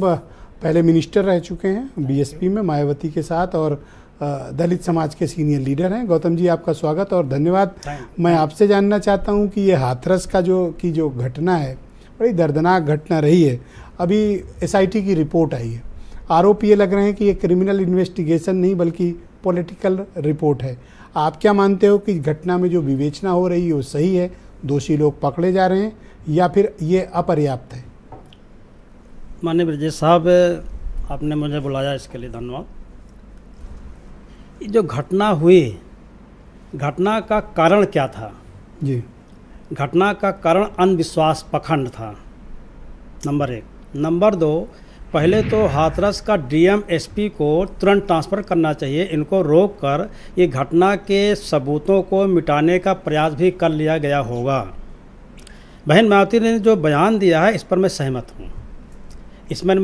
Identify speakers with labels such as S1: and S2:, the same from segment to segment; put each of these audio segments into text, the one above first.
S1: पहले मिनिस्टर रह चुके हैं बीएसपी में मायावती के साथ और दलित समाज के सीनियर लीडर हैं। गौतम जी, आपका स्वागत और धन्यवाद। मैं आपसे जानना चाहता हूं कि ये हाथरस का जो घटना है, बड़ी दर्दनाक घटना रही है। अभी एसआईटी की रिपोर्ट आई है, आरोप ये लग रहे हैं कि ये क्रिमिनल इन्वेस्टिगेशन नहीं बल्कि पॉलिटिकल रिपोर्ट है। आप क्या मानते हो कि घटना में जो विवेचना हो रही है वो सही है, दोषी लोग पकड़े जा रहे हैं, या फिर ये अपर्याप्त है?
S2: माननीय ब्रजेश साहब, आपने मुझे बुलाया इसके लिए धन्यवाद। जो घटना हुई, घटना का कारण क्या था?
S1: जी,
S2: घटना का कारण अंधविश्वास, पखंड था, नंबर 1। नंबर 2, पहले तो हाथरस का डीएम एसपी को तुरंत ट्रांसफ़र करना चाहिए। इनको रोक कर ये घटना के सबूतों को मिटाने का प्रयास भी कर लिया गया होगा। बहन मायावती ने जो बयान दिया है, इस पर मैं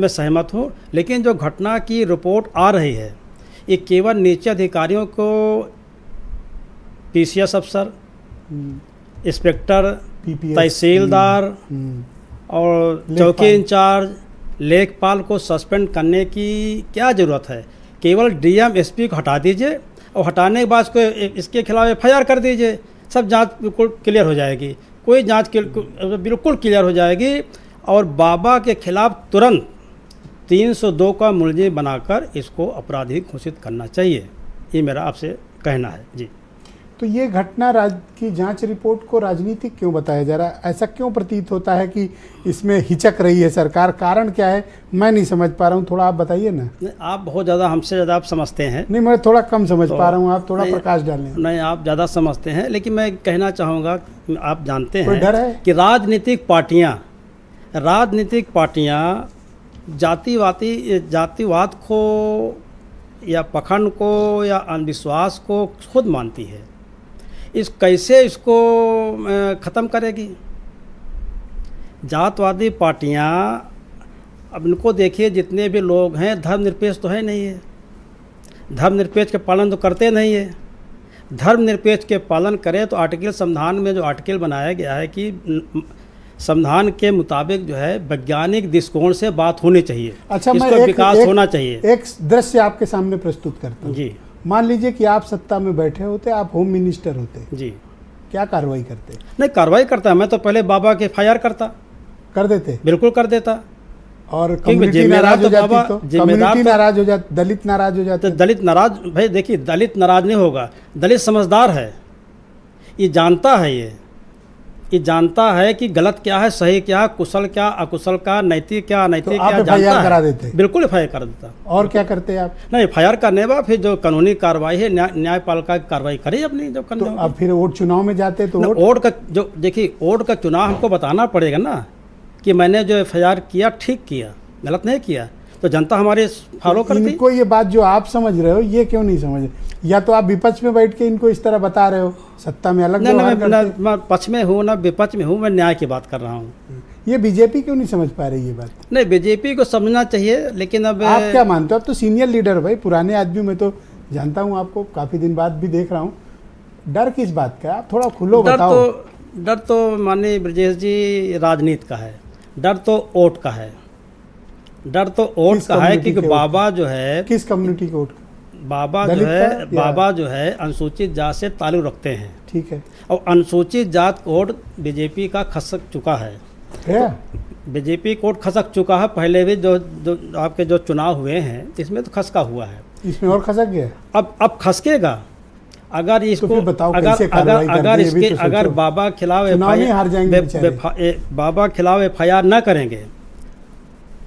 S2: सहमत हूँ, लेकिन जो घटना की रिपोर्ट आ रही है, ये केवल नीचे अधिकारियों को, पीसीएस अफसर, इंस्पेक्टर, तहसीलदार और चौकी इंचार्ज, लेखपाल को सस्पेंड करने की क्या ज़रूरत है? केवल डीएम एसपी को हटा दीजिए और हटाने के बाद इसके खिलाफ एफआईआर कर दीजिए। सब जांच बिल्कुल क्लियर हो जाएगी, कोई जांच बिल्कुल क्लियर हो जाएगी। और बाबा के खिलाफ तुरंत 302 का मुलजिम बनाकर इसको अपराधी घोषित करना चाहिए। ये मेरा आपसे कहना है जी।
S1: तो ये घटना की जांच रिपोर्ट को राजनीतिक क्यों बताया जा रहा है? ऐसा क्यों प्रतीत होता है कि इसमें हिचक रही है सरकार? कारण क्या है, मैं नहीं समझ पा रहा हूँ, थोड़ा आप बताइए ना।
S2: आप बहुत ज़्यादा, हमसे ज़्यादा आप समझते हैं।
S1: नहीं, मैं थोड़ा कम समझ पा रहा हूँ, आप थोड़ा प्रकाश डालें।
S2: नहीं, आप ज़्यादा समझते हैं, लेकिन मैं कहना चाहूँगा, आप जानते हैं
S1: डर है
S2: कि राजनीतिक पार्टियाँ जातिवाद को या पखंड को या अंधविश्वास को खुद मानती है। कैसे इसको ख़त्म करेगी? जातवादी पार्टियाँ, अब इनको देखिए, जितने भी लोग हैं धर्मनिरपेक्ष तो है नहीं है, धर्मनिरपेक्ष के पालन तो करते नहीं है। धर्मनिरपेक्ष के पालन करें तो आर्टिकल, संविधान में जो आर्टिकल बनाया गया है कि संविधान के मुताबिक जो है वैज्ञानिक दृष्टिकोण से बात होनी चाहिए।
S1: अच्छा,
S2: इसका विकास होना चाहिए।
S1: एक दृश्य आपके सामने प्रस्तुत करता हूँ जी। मान लीजिए कि आप सत्ता में बैठे होते, आप होम मिनिस्टर होते जी, क्या कार्रवाई करते?
S2: नहीं, कार्रवाई करता, मैं तो पहले बाबा के एफआईआर कर देते, बिल्कुल कर देता।
S1: और कम्युनिटी नाराज हो जाती तो? कम्युनिटी नाराज हो जाती, दलित नाराज हो जाते।
S2: दलित नाराज, भाई देखिए, दलित नाराज नहीं होगा, दलित समझदार है, ये जानता है कि गलत क्या है, सही क्या है, कुशल क्या, अकुशल का, नैतिक क्या, अनैतिक क्या,
S1: जानता है। करा देते?
S2: बिल्कुल एफआईआर कर देता।
S1: और क्या करते आप?
S2: नहीं, एफआईआर करने के बाद फिर जो कानूनी कार्रवाई है, न्यायपालिका की कार्रवाई करे अपनी जो करनी।
S1: तो अब फिर वोट चुनाव में जाते तो
S2: वोट का जो, देखिए, वोट का चुनाव हमको बताना पड़ेगा ना कि मैंने जो एफआईआर किया ठीक किया, गलत नहीं किया, तो जनता हमारे फॉलो करती है।
S1: इनको ये बात जो आप समझ रहे हो, ये क्यों नहीं समझ रहे? या तो आप विपक्ष में बैठ के इनको इस तरह बता रहे हो, सत्ता में अलग
S2: मैं पक्ष में हूँ ना विपक्ष में हूँ, मैं न्याय की बात कर रहा हूँ।
S1: ये बीजेपी क्यों नहीं समझ पा रही ये बात?
S2: नहीं, बीजेपी को समझना चाहिए, लेकिन अब
S1: आप क्या मानते हो? आप तो सीनियर लीडर भाई, पुराने आदमी, मैं तो जानता हूँ आपको, काफ़ी दिन बाद भी देख रहा हूँ। डर किस बात का? आप थोड़ा खुलो बताओ।
S2: डर तो माननीय ब्रजेश जी राजनीति का है, डर तो वोट का है। डर तो वोट का है कि बाबा जो है,
S1: किस कम्युनिटी को वोट?
S2: बाबा जो है अनुसूचित जात से ताल्लुक रखते हैं, ठीक है, और अनुसूचित जात वोट बीजेपी का खसक चुका है। बीजेपी को वोट खसक चुका है, पहले भी जो आपके जो चुनाव हुए हैं इसमें तो खसका हुआ है, इसमें और खसक गया, अब खसकेगा। अगर इसको तो बताओ, अगर बाबा खिलाफ एफआईआर न करेंगे,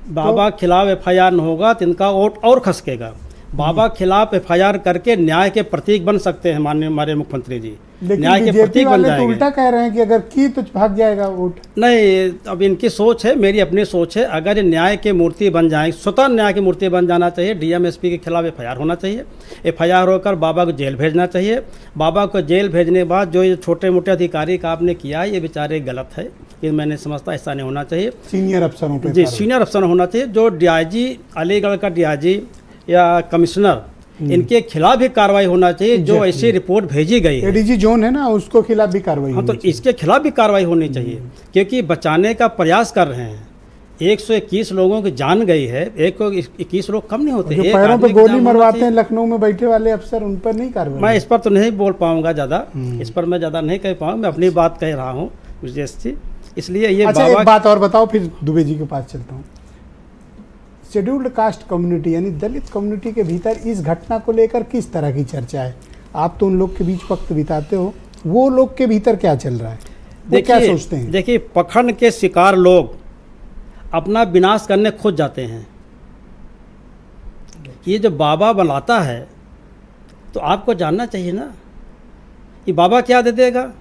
S2: बाबा खिलाफ एफआईआर न होगा तो इनका वोट और खसकेगा। बाबा खिलाफ एफआईआर करके न्याय के प्रतीक बन सकते हैं माननीय हमारे मुख्यमंत्री जी, न्याय के प्रतीक बन जाएंगे।
S1: उल्टा कह रहे हैं कि अगर की तो भाग जाएगा वोट।
S2: नहीं, अब इनकी सोच है, मेरी अपनी सोच है। अगर ये न्याय के मूर्ति बन जाए, स्वतः न्याय की मूर्ति बन जाना चाहिए। डीएम एसपी के खिलाफ एफआईआर होना चाहिए, एफआईआर होकर बाबा को जेल भेजना चाहिए। बाबा को जेल भेजने के बाद जो ये छोटे मोटे अधिकारी का आपने किया, ये बेचारे गलत है, ये मैंने समझता ऐसा नहीं होना चाहिए।
S1: सीनियर अफसरों पे
S2: जी, सीनियर अफसर होना चाहिए। जो डीआईजी, अलीगढ़ का डीआईजी या कमिश्नर, इनके खिलाफ भी कार्रवाई होना चाहिए। जो ऐसी रिपोर्ट भेजी गई है,
S1: एडीजी जोन है ना, उसको खिलाफ भी कार्रवाई।
S2: हाँ, तो इसके खिलाफ भी कार्रवाई होनी चाहिए, क्योंकि बचाने का प्रयास कर रहे हैं। 121 लोगों की जान गई है, एक को 21 लोग कम नहीं होते।
S1: जो
S2: एक
S1: पैरों पे
S2: आदमी की
S1: गोली
S2: जान होना
S1: मरवाते हैं
S2: चाहिए।
S1: लखनऊ में बैठे वाले अफसर, उन पर नहीं कार्रवाई?
S2: मैं इस पर तो नहीं बोल पाऊंगा ज़्यादा, इस पर मैं ज़्यादा नहीं कह पाऊँगा, मैं अपनी बात कह रहा हूँ विशेष जी। इसलिए ये
S1: अच्छा,
S2: बाबा
S1: एक बात और बताओ, फिर दुबे जी के पास चलता हूँ। शेड्यूल्ड कास्ट कम्युनिटी यानी दलित कम्युनिटी के भीतर इस घटना को लेकर किस तरह की चर्चा है? आप तो उन लोग के बीच वक्त बिताते हो, वो लोग के भीतर क्या चल रहा है, वो क्या सोचते हैं?
S2: देखिए, पखंड के शिकार लोग अपना विनाश करने खुद जाते हैं। ये जो बाबा बनाता है तो आपको जानना चाहिए ना कि बाबा क्या दे देगा,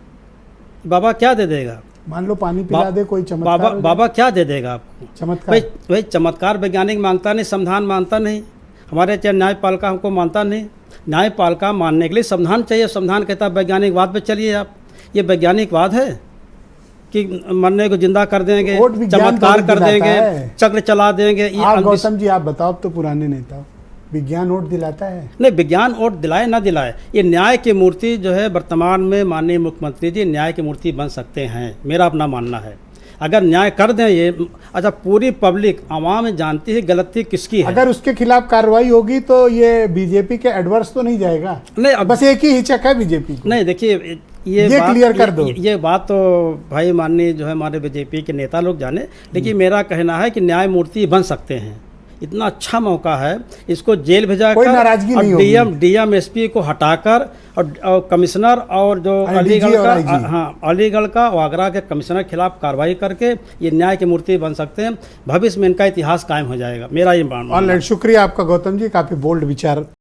S2: बाबा क्या दे देगा।
S1: मान लो पानी पिला दे कोई, चमत्कार
S2: बाबा
S1: हो जाए?
S2: बाबा क्या दे देगा आपको?
S1: चमत्कार।
S2: भाई चमत्कार वैज्ञानिक मांगता नहीं, संविधान मानता नहीं, हमारे चाहे न्यायपालिका हमको मानता नहीं। न्यायपालिका मानने के लिए संविधान चाहिए, संविधान कहता है वैज्ञानिकवाद पे चलिए आप। ये वैज्ञानिकवाद है कि मरने को जिंदा कर देंगे,
S1: वोट विज्ञान
S2: चमत्कार
S1: थोड़ी
S2: कर
S1: दिलाता
S2: देंगे,
S1: है।
S2: चक्र चला देंगे। ये
S1: आप गौतम जी आप बताओ, अब तो पुराने नेता हो, विज्ञान वोट दिलाता है?
S2: नहीं, विज्ञान वोट दिलाए ना दिलाए, ये न्याय की मूर्ति जो है वर्तमान में माननीय मुख्यमंत्री जी न्याय की मूर्ति बन सकते हैं, मेरा अपना मानना है। अगर न्याय कर दें ये, अच्छा पूरी पब्लिक आवाम जानती है गलती किसकी है।
S1: अगर उसके खिलाफ कार्रवाई होगी तो ये बीजेपी के एडवर्स तो नहीं जाएगा?
S2: नहीं, अब
S1: बस एक ही हिचक है बीजेपी को।
S2: नहीं, देखिए ये बात
S1: क्लियर कर दो।
S2: ये बात तो भाई माननीय जो है हमारे बीजेपी के नेता लोग जाने, लेकिन मेरा कहना है कि न्याय मूर्ति बन सकते हैं। इतना अच्छा मौका है, इसको जेल भेजा
S1: कोई
S2: कर
S1: नाराजगी नहीं
S2: और डीएम एसपी को हटाकर और कमिश्नर और जो अलीगढ़ का, हाँ अलीगढ़ का और आगरा के कमिश्नर के खिलाफ कार्रवाई करके ये न्याय की मूर्ति बन सकते हैं। भविष्य में इनका इतिहास कायम हो जाएगा, मेरा ये मानना है।
S1: ऑनलाइन शुक्रिया आपका गौतम जी, काफी बोल्ड विचार